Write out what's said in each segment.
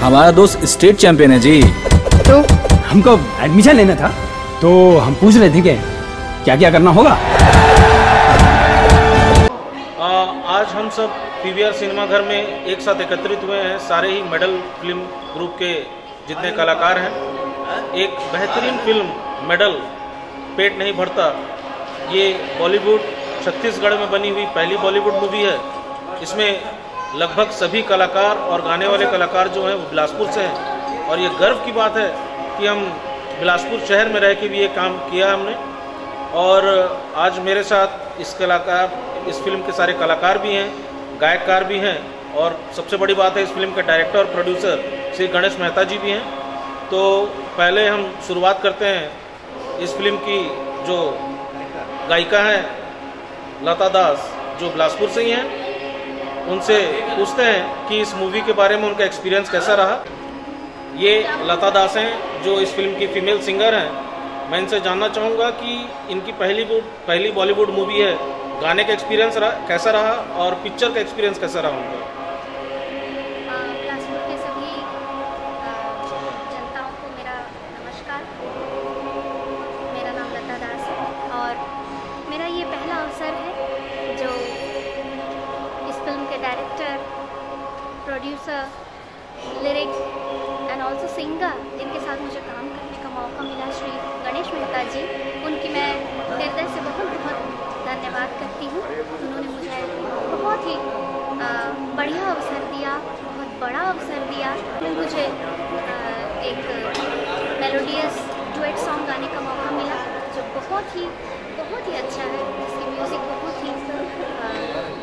हमारा दोस्त state champion है जी। तो हमको एडमिशन लेना था, तो हम पूछ रहे थे कि क्या क्या करना होगा। आज हम सब पीवीआर सिनेमा घर में एक साथ एकत्रित हुए हैं, सारे ही मेडल फिल्म ग्रुप के जितने कलाकार हैं। एक बेहतरीन फिल्म मेडल पेट नहीं भरता, ये बॉलीवुड छत्तीसगढ़ में बनी हुई पहली बॉलीवुड मूवी है। इसमें लगभग सभी कलाकार और गाने वाले कलाकार जो हैं वो बिलासपुर से हैं, और ये गर्व की बात है कि हम बिलासपुर शहर में रह के भी ये काम किया हमने। और आज मेरे साथ इस फिल्म के सारे कलाकार भी हैं, गायककार भी हैं, और सबसे बड़ी बात है इस फिल्म के डायरेक्टर और प्रोड्यूसर श्री गणेश मेहता जी भी हैं। तो पहले हम शुरुआत करते हैं इस फिल्म की जो गायिका हैं लता दास, जो बिलासपुर से ही हैं, उनसे पूछते हैं कि इस मूवी के बारे में उनका एक्सपीरियंस कैसा रहा। ये लता दास हैं जो इस फिल्म की फीमेल सिंगर हैं। मैं इनसे जानना चाहूँगा कि इनकी पहली बॉलीवुड मूवी है, गाने का एक्सपीरियंस कैसा रहा और पिक्चर का एक्सपीरियंस कैसा रहा उनका। बिलासपुर के सभी जनताओं को मेरा नमस्कार। मेरा नाम लता दास है और मेरा ये पहला अवसर है जो इस फिल्म के director, producer, lyrics and also singer जिनके साथ मुझे काम करने का मौका मिला, श्री गणेश मेहता जी, उनकी मैं हृदय से बहुत धन्यवाद करती हूँ। उन्होंने मुझे बहुत ही बढ़िया अवसर दिया, बहुत बड़ा अवसर दिया। मुझे एक मेलोडियस डुएट सॉन्ग गाने का मौका मिला जो बहुत ही अच्छा है, जिसकी म्यूज़िक बहुत ही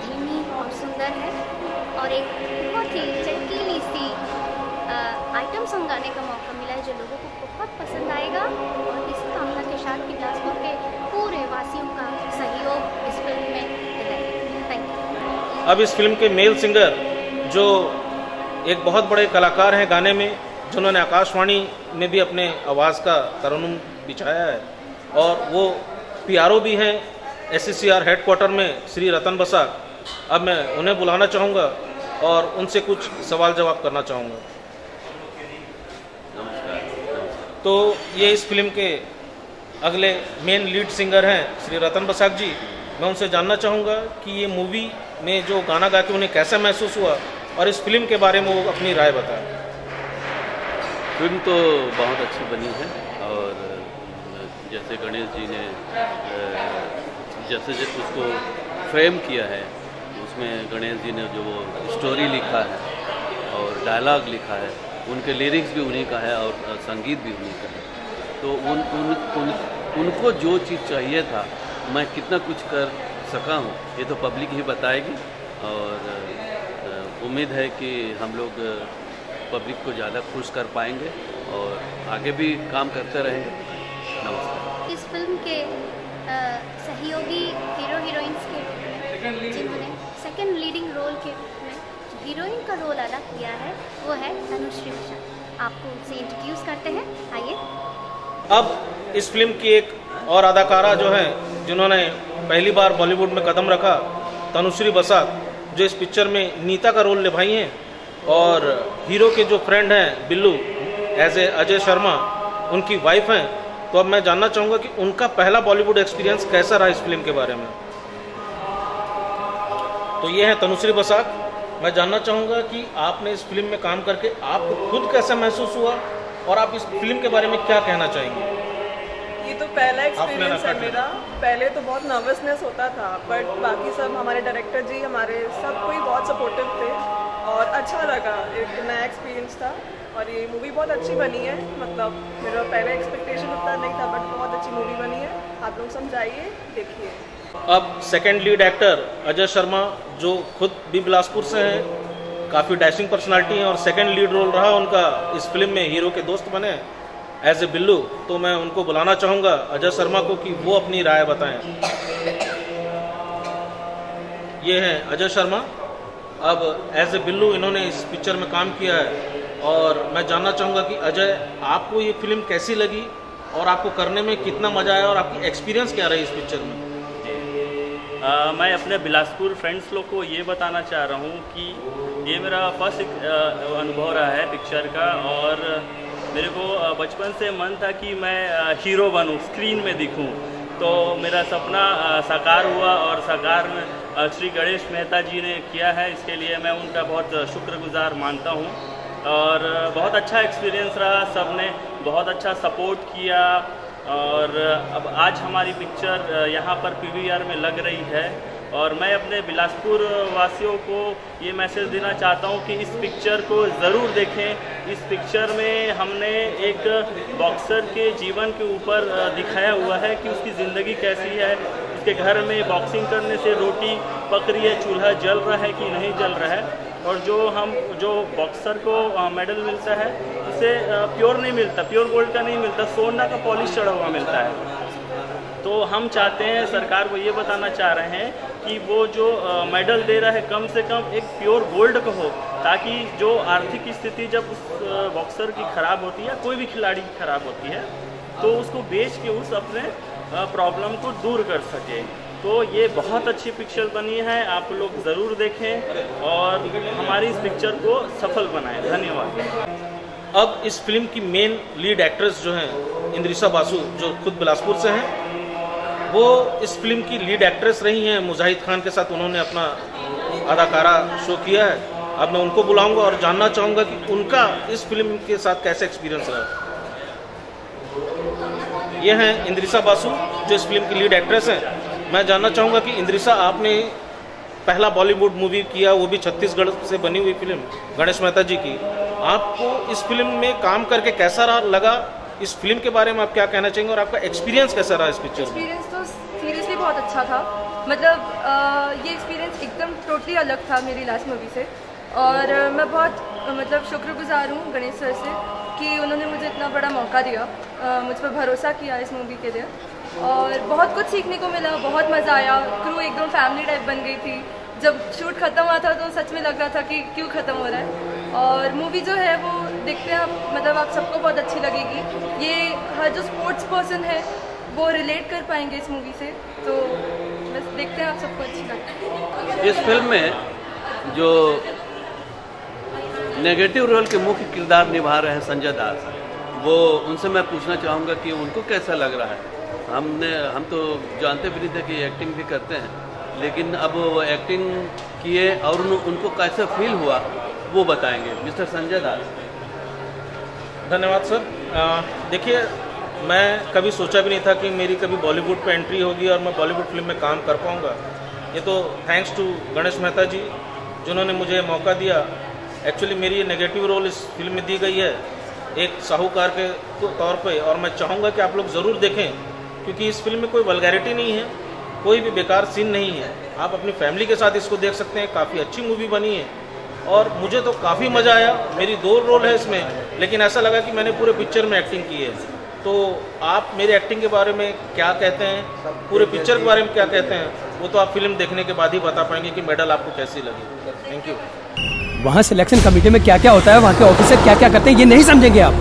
धीमी और सुंदर है, और एक बहुत ही चटकीली सी आइटम सॉन्ग गाने का मौका मिला है जो लोगों को बहुत पसंद आएगा। और इस कामना के साथ कि बिलासपुर के पूरे वासियों का सहयोग इस फिल्म में मिलेगा। Thank you. अब इस फिल्म के मेल सिंगर जो एक बहुत बड़े कलाकार हैं गाने में, जिन्होंने आकाशवाणी में भी अपने आवाज़ का तरन्नुम बिछाया है, और वो पीआरओ भी हैं एससीसीआर हेडक्वार्टर में, श्री रतन बसाक। अब मैं उन्हें बुलाना चाहूँगा और उनसे कुछ सवाल जवाब करना चाहूँगा। तो ये इस फिल्म के अगले मेन लीड सिंगर हैं श्री रतन बसाक जी। मैं उनसे जानना चाहूँगा कि ये मूवी में जो गाना गा के उन्हें कैसा महसूस हुआ, और इस फिल्म के बारे में वो अपनी राय बताएं। फिल्म तो बहुत अच्छी बनी है, और जैसे गणेश जी ने जैसे उसको फ्रेम किया है, उसमें गणेश जी ने जो वो स्टोरी लिखा है और डायलॉग लिखा है, उनके लिरिक्स भी उन्हीं का है और संगीत भी उन्हीं का है। तो उनको जो चीज़ चाहिए था, मैं कितना कुछ कर सका हूँ ये तो पब्लिक ही बताएगी, और उम्मीद है कि हम लोग पब्लिक को ज़्यादा खुश कर पाएंगे और आगे भी काम करते रहेंगे। नमस्कार। इस फिल्म के सहयोगी हीरो हीरोइंस के जिन्होंने सेकंड लीडिंग रोल के में हीरोइन का रोल अदा किया है वो है तनुश्री बसाक। आपको उनसे इंट्रोड्यूस करते हैं, आइए। अब इस फिल्म की एक और अदाकारा जो है, जिन्होंने पहली बार बॉलीवुड में कदम रखा, तनुश्री बसाक, जो इस पिक्चर में नीता का रोल निभाई हैं, और हीरो के जो फ्रेंड हैं बिल्लू एज ए अजय शर्मा, उनकी वाइफ हैं। तो अब मैं जानना चाहूँगा कि उनका पहला बॉलीवुड एक्सपीरियंस कैसा रहा इस फिल्म के बारे में। तो ये है तनुश्री बसाक। मैं जानना चाहूँगा कि आपने इस फिल्म में काम करके आपको खुद कैसा महसूस हुआ, और आप इस फिल्म के बारे में क्या कहना चाहेंगे। ये तो पहला एक्सपीरियंस है मेरा। पहले तो बहुत नर्वसनेस होता था, बट बाकी सब हमारे डायरेक्टर जी, हमारे सब कोई बहुत सपोर्टिव थे और अच्छा लगा। एक नया एक्सपीरियंस था और ये मूवी बहुत अच्छी बनी है। मतलब मेरा पहला एक्सपेक्टेशन उतना नहीं था, बट बहुत अच्छी मूवी बनी है। आप लोग समझाइए, देखिए। अब second lead actor Ajay Sharma, जो खुद भी बिलासपुर से हैं, काफ़ी डैशिंग पर्सनालिटी हैं, और सेकंड लीड रोल रहा उनका इस फिल्म में, हीरो के दोस्त बने एज ए बिल्लू। तो मैं उनको बुलाना चाहूँगा अजय शर्मा को कि वो अपनी राय बताएं। ये हैं अजय शर्मा। अब एज ए बिल्लू इन्होंने इस पिक्चर में काम किया है, और मैं जानना चाहूँगा कि अजय, आपको ये फिल्म कैसी लगी और आपको करने में कितना मज़ा आया और आपकी एक्सपीरियंस क्या रही इस पिक्चर में। मैं अपने बिलासपुर फ्रेंड्स लोग को ये बताना चाह रहा हूँ कि ये मेरा फर्स्ट अनुभव रहा है पिक्चर का, और मेरे को बचपन से मन था कि मैं हीरो बनूं, स्क्रीन में दिखूं। तो मेरा सपना साकार हुआ, और साकार श्री गणेश मेहता जी ने किया है। इसके लिए मैं उनका बहुत शुक्रगुजार मानता हूं, और बहुत अच्छा एक्सपीरियंस रहा। सब ने बहुत अच्छा सपोर्ट किया, और अब आज हमारी पिक्चर यहाँ पर PVR में लग रही है। और मैं अपने बिलासपुर वासियों को ये मैसेज देना चाहता हूँ कि इस पिक्चर को ज़रूर देखें। इस पिक्चर में हमने एक बॉक्सर के जीवन के ऊपर दिखाया हुआ है कि उसकी ज़िंदगी कैसी है, उसके घर में बॉक्सिंग करने से रोटी पक रही है, चूल्हा जल रहा है कि नहीं जल रहा है। और जो बॉक्सर को मेडल मिलता है उसे प्योर नहीं मिलता, प्योर गोल्ड का नहीं मिलता, सोना का पॉलिश चढ़ा हुआ मिलता है। तो हम चाहते हैं, सरकार को ये बताना चाह रहे हैं कि वो जो मेडल दे रहा है कम से कम एक प्योर गोल्ड का हो, ताकि जो आर्थिक स्थिति जब उस बॉक्सर की ख़राब होती है, कोई भी खिलाड़ी की ख़राब होती है, तो उसको बेच के उस अपने प्रॉब्लम को दूर कर सके। तो ये बहुत अच्छी पिक्चर बनी है, आप लोग ज़रूर देखें और हमारी इस पिक्चर को सफल बनाएं। धन्यवाद। अब इस फिल्म की मेन लीड एक्ट्रेस जो हैं इंद्रिशा बासु, जो खुद बिलासपुर से हैं, वो इस फिल्म की लीड एक्ट्रेस रही हैं। मुजाहिद खान के साथ उन्होंने अपना अदाकारा शो किया है। अब मैं उनको बुलाऊंगा और जानना चाहूँगा कि उनका इस फिल्म के साथ कैसा एक्सपीरियंस रहा। ये हैं इंद्रिशा बासु, जो इस फिल्म की लीड एक्ट्रेस हैं। मैं जानना चाहूँगा कि इंद्रिशा, आपने पहला बॉलीवुड मूवी किया, वो भी छत्तीसगढ़ से बनी हुई फिल्म गणेश मेहता जी की। आपको इस फिल्म में काम करके कैसा लगा? इस फिल्म के बारे में आप क्या कहना चाहेंगे और आपका एक्सपीरियंस कैसा रहा इस पिक्चर में? एक्सपीरियंस तो सीरियसली बहुत अच्छा था। मतलब ये एक्सपीरियंस एकदम टोटली अलग था मेरी लास्ट मूवी से, और मैं बहुत शुक्रगुजार हूँ गणेश सर से कि उन्होंने मुझे इतना बड़ा मौका दिया, मुझ पर भरोसा किया इस मूवी के लिए, और बहुत कुछ सीखने को मिला। बहुत मज़ा आया। क्रू एकदम फैमिली टाइप बन गई थी। जब शूट ख़त्म हुआ था तो सच में लग रहा था कि क्यों ख़त्म हो रहा है। और मूवी जो है वो देखते हैं आप, आप सबको बहुत अच्छी लगेगी। ये हर जो स्पोर्ट्स पर्सन है वो रिलेट कर पाएंगे इस मूवी से, तो बस देखते हैं आप सबको अच्छी लगेगी। इस फिल्म में जो नेगेटिव रोल के मुख्य किरदार निभा रहे हैं संजय दास, वो उनसे मैं पूछना चाहूँगा कि उनको कैसा लग रहा है। हम तो जानते भी नहीं थे कि एक्टिंग भी करते हैं, लेकिन अब वो एक्टिंग किए और उनको कैसा फील हुआ वो बताएंगे। मिस्टर संजय दास। धन्यवाद सर। देखिए, मैं कभी सोचा भी नहीं था कि मेरी कभी बॉलीवुड पे एंट्री होगी और मैं बॉलीवुड फिल्म में काम कर पाऊँगा। ये तो थैंक्स टू गणेश मेहता जी जिन्होंने मुझे मौका दिया। एक्चुअली मेरी ये नेगेटिव रोल इस फिल्म में दी गई है एक साहूकार के तौर पे, और मैं चाहूँगा कि आप लोग ज़रूर देखें, क्योंकि इस फिल्म में कोई वल्गैरिटी नहीं है, कोई भी बेकार सीन नहीं है। आप अपनी फैमिली के साथ इसको देख सकते हैं। काफ़ी अच्छी मूवी बनी है और मुझे तो काफ़ी मज़ा आया। मेरी 2 रोल है इसमें, लेकिन ऐसा लगा कि मैंने पूरे पिक्चर में एक्टिंग की है। तो आप मेरी एक्टिंग के बारे में क्या कहते हैं, पूरे पिक्चर के बारे में क्या कहते हैं, वो तो आप फिल्म देखने के बाद ही बता पाएंगे कि मेडल आपको कैसी लगी। Thank you. वहाँ सिलेक्शन कमेटी में क्या क्या होता है, वहाँ के ऑफिसर क्या क्या करते हैं, ये नहीं समझेंगे आप।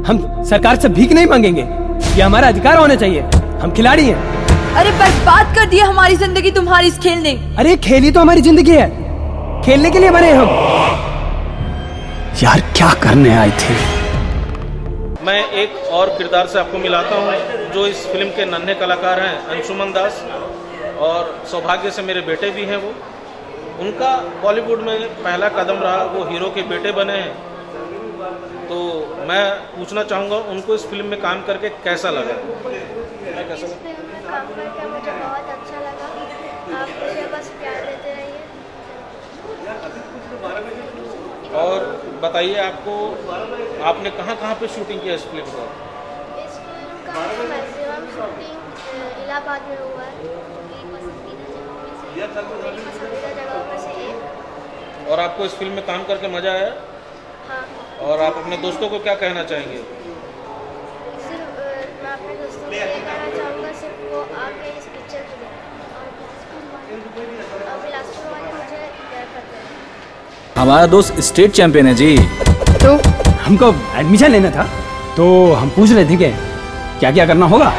हम सरकार से भीख नहीं मांगेंगे, ये हमारा अधिकार होना चाहिए। हम खिलाड़ी हैं। अरे बर्बाद कर दिया हमारी जिंदगी तुम्हारी इस खेल ने। अरे खेल ही तो हमारी जिंदगी है, खेलने के लिए बने हम। यार क्या करने आए थे। मैं एक और किरदार से आपको मिलाता हूँ, जो इस फिल्म के नन्हे कलाकार हैं, अंशुमन दास, और सौभाग्य से मेरे बेटे भी हैं। वो उनका बॉलीवुड में पहला कदम रहा, वो हीरो के बेटे बने हैं। तो मैं पूछना चाहूँगा उनको इस फिल्म में काम करके कैसा लगा। इस फिल्म में काम करके मुझे बहुत अच्छा लगा। आप मुझे बस प्यार देते रहिए। और बताइए, आपने कहाँ कहाँ पे शूटिंग किया इस फिल्म का? इस फिल्म का मैक्सिमम शूटिंग इलाहाबाद में हुआ है, पसंदीदा जगहों में से एक। और आपको इस फिल्म में काम करके मजा आया? हाँ। और आप अपने दोस्तों को क्या कहना चाहेंगे? सिर्फ मैं अपने दोस्तों को ये कहना चाहूँगा, सिर्फ वो आके इस पिक्चर को देखें। और बिलासपुर वाले मुझे प्यार करते हैं। हमारा दोस्त स्टेट चैंपियन है जी। तो हमको एडमिशन लेना था, तो हम पूछ रहे थे कि क्या क्या करना होगा।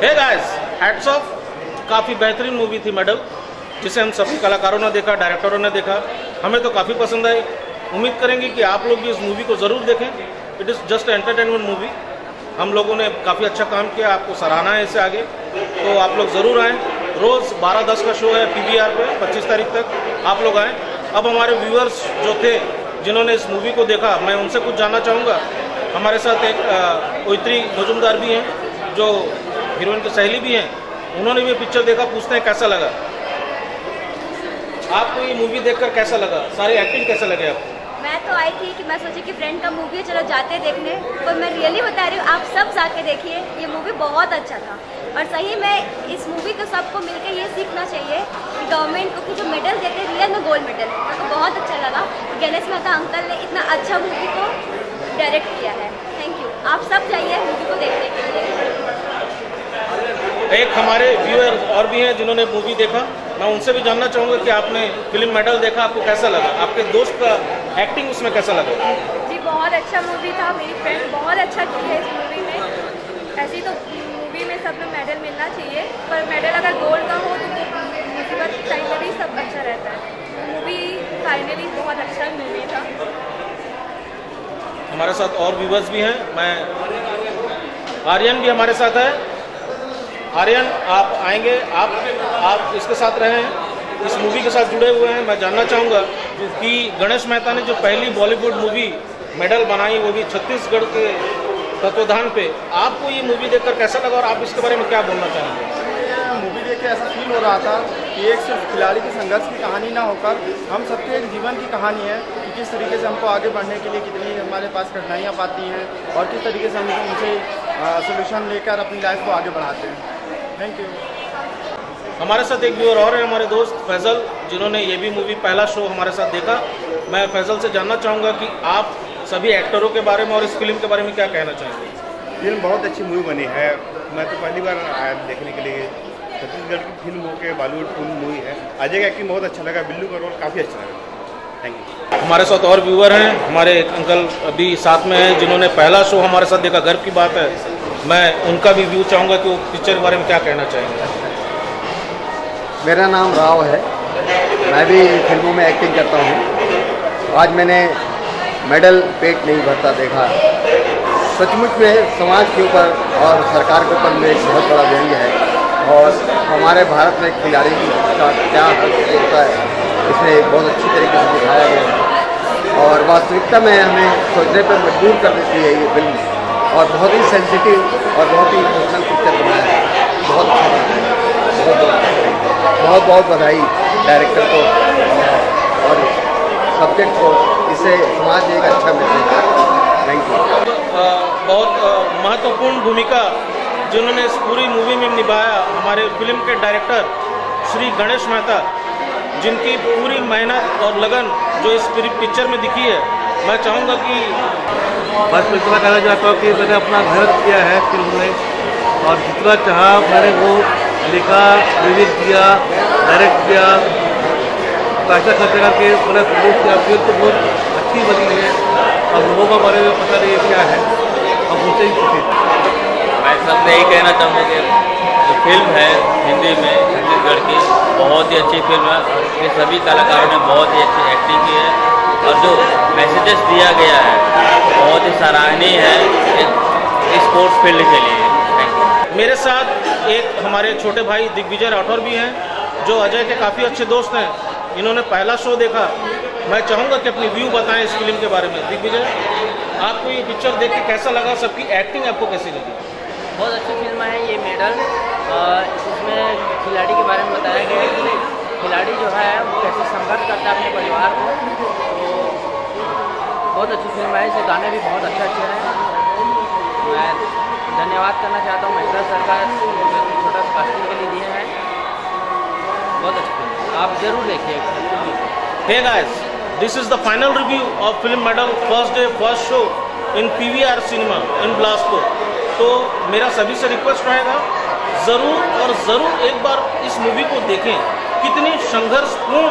हे गाइस, हैट्स ऑफ, काफ़ी बेहतरीन मूवी थी मेडल, जिसे हम सभी कलाकारों ने देखा, डायरेक्टरों ने देखा, हमें तो काफ़ी पसंद आई। उम्मीद करेंगे कि आप लोग भी इस मूवी को ज़रूर देखें। It is just entertainment movie. हम लोगों ने काफ़ी अच्छा काम किया, आपको सराहना है इससे आगे, तो आप लोग ज़रूर आएँ। रोज़ 12:10 का शो है PVR पे, 25 तारीख तक आप लोग आएँ। अब हमारे व्यूअर्स जो थे, जिन्होंने इस मूवी को देखा, मैं उनसे कुछ जानना चाहूँगा। हमारे साथ एक ओइत्री मजुमदार भी हैं, जो हीरोइन की सहेली भी हैं, उन्होंने भी पिक्चर देखा, पूछते हैं कैसा लगा। आपको ये मूवी देखकर कैसा लगा? सारी एक्टिंग कैसा लगे आपको? मैं तो आई थी कि मैं सोची कि फ्रेंड का मूवी है, चलो जाते देखने, पर मैं रियली बता रही हूँ, आप सब जाके देखिए, ये मूवी बहुत अच्छा था। और सही में इस मूवी को सबको मिलकर ये सीखना चाहिए कि गवर्नमेंट को जो मेडल देते हैं, रियल में गोल्ड मेडल, मेरे को बहुत अच्छा लगा। गणेश मेहता अंकल ने इतना अच्छा मूवी को डायरेक्ट किया है। Thank you. आप सब जाइए मूवी को देखने के लिए। एक हमारे व्यूअर और भी हैं जिन्होंने मूवी देखा, मैं उनसे भी जानना चाहूँगा कि आपने फिल्म मेडल देखा, आपको कैसा लगा? आपके दोस्त का एक्टिंग उसमें कैसा लगा? जी बहुत अच्छा मूवी था, मेरी फ्रेंड बहुत अच्छा की है इस मूवी में। ऐसी तो मूवी में सब में मेडल मिलना चाहिए, पर मेडल अगर गोल्ड का हो तो मुसीबत टाइम में भी सब अच्छा रहता है। मूवी फाइनली बहुत अच्छा मूवी था। हमारे साथ और व्यूअर्स भी हैं, मैं आर्यन भी हमारे साथ है। आर्यन, आप आएंगे, आप इसके साथ रहे हैं, इस मूवी के साथ जुड़े हुए हैं। मैं जानना चाहूँगा कि गणेश मेहता ने जो पहली बॉलीवुड मूवी मेडल बनाई, वो भी छत्तीसगढ़ के तत्वाधान पे, आपको ये मूवी देखकर कैसा लगा और आप इसके बारे में क्या बोलना चाहेंगे? मूवी देख के ऐसा फील हो रहा था कि एक सिर्फ खिलाड़ी की संघर्ष की कहानी ना होकर हम सबके एक जीवन की कहानी है कि किस तरीके से हमको आगे बढ़ने के लिए कितनी हमारे पास कठिनाइयाँ पाती हैं और किस तरीके से हम उनसे सोल्यूशन लेकर अपनी लाइफ को आगे बढ़ाते हैं। Thank you. हमारे साथ एक व्यूअर और है, हमारे दोस्त फैज़ल, जिन्होंने ये भी मूवी पहला शो हमारे साथ देखा। मैं फैज़ल से जानना चाहूँगा कि आप सभी एक्टरों के बारे में और इस फिल्म के बारे में क्या कहना चाहेंगे? फिल्म बहुत अच्छी मूवी बनी है। मैं तो पहली बार आया देखने के लिए। छत्तीसगढ़ की फिल्म होकर बॉलीवुड फिल्म मूवी है। अजय का एक्टिंग बहुत अच्छा लगा, बिल्लू का रोल काफ़ी अच्छा लगा। Thank you. हमारे साथ और व्यूअर हैं, हमारे एक अंकल अभी साथ में हैं, जिन्होंने पहला शो हमारे साथ देखा। गर्व की बात है। मैं उनका भी व्यू चाहूँगा कि वो पिक्चर के बारे में क्या कहना चाहेंगे। मेरा नाम राव है, मैं भी फिल्मों में एक्टिंग करता हूँ। आज मैंने मेडल पेट नहीं भरता देखा। सचमुच में समाज के ऊपर और सरकार के ऊपर में एक बहुत बड़ा व्यंग्य है और हमारे भारत में खिलाड़ी का क्या हक होता है, इसे बहुत अच्छी तरीके से दिखाया गया है और वास्तविकता में हमें सोचने पर मजबूर कर देती है ये फिल्म। और बहुत ही सेंसिटिव और बहुत ही इमोशनल पिक्चर बनाया है। बहुत अच्छा बनाया है। बहुत बधाई डायरेक्टर को और सब्जेक्ट को, इससे समाज एक अच्छा मैसेज है। Thank you. बहुत महत्वपूर्ण भूमिका जिन्होंने इस पूरी मूवी में निभाया, हमारे फिल्म के डायरेक्टर श्री गणेश मेहता, जिनकी पूरी मेहनत और लगन जो इस पिक्चर में दिखी है। मैं चाहूँगा कि बस मैं इतना कहना चाहता हूँ कि मैंने अपना मेहनत किया है फिल्म में और जितना चाहा मैंने वो लिखा, म्यूजिक दिया, डायरेक्ट किया, पैसा खर्च करके मैंने प्रोड्यूस किया। फिल्म तो बहुत अच्छी बनी है और लोगों का बारे में पता नहीं क्या है, अब उनसे ही पूछे। मैं सब यही कहना चाहूँगा कि जो फिल्म है हिंदी में छत्तीसगढ़ की, बहुत ही अच्छी फिल्म है और ये सभी कलाकारों ने बहुत ही अच्छी एक्टिंग की है और जो मैसेजेस दिया गया है बहुत ही सराहनीय है स्पोर्ट्स फील्ड के लिए। मेरे साथ एक हमारे छोटे भाई दिग्विजय राठौर भी हैं, जो अजय के काफ़ी अच्छे दोस्त हैं। इन्होंने पहला शो देखा। मैं चाहूँगा कि अपनी व्यू बताएं इस फिल्म के बारे में। दिग्विजय, आपको ये पिक्चर देख के कैसा लगा? सबकी एक्टिंग आपको कैसी लगी? बहुत अच्छी फिल्म है ये मेडल। इसमें खिलाड़ी के बारे में बताया गया है कि खिलाड़ी जो है वो कैसे संघर्ष करता है अपने परिवार को। तो बहुत अच्छी फिल्म है, इसके गाने भी बहुत अच्छे हैं। मैं धन्यवाद करना चाहता हूँ महिला सरकार जो छोटा सा कास्टिंग के लिए दिए हैं। बहुत अच्छी फिल्म, आप जरूर देखिए। Hey guys, this is the final review of film medal first day first show in PVR cinema in Bilaspur। तो मेरा सभी से रिक्वेस्ट रहेगा, ज़रूर और ज़रूर एक बार इस मूवी को देखें। कितनी संघर्षपूर्ण,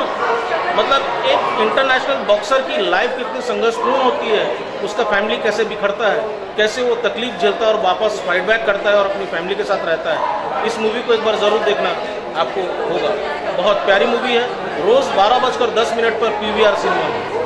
मतलब एक इंटरनेशनल बॉक्सर की लाइफ कितनी संघर्षपूर्ण होती है, उसका फैमिली कैसे बिखरता है, कैसे वो तकलीफ झेलता है और वापस फाइट बैक करता है और अपनी फैमिली के साथ रहता है। इस मूवी को एक बार ज़रूर देखना आपको होगा। बहुत प्यारी मूवी है। रोज़ 12:10 पर PVR सिनेमा में।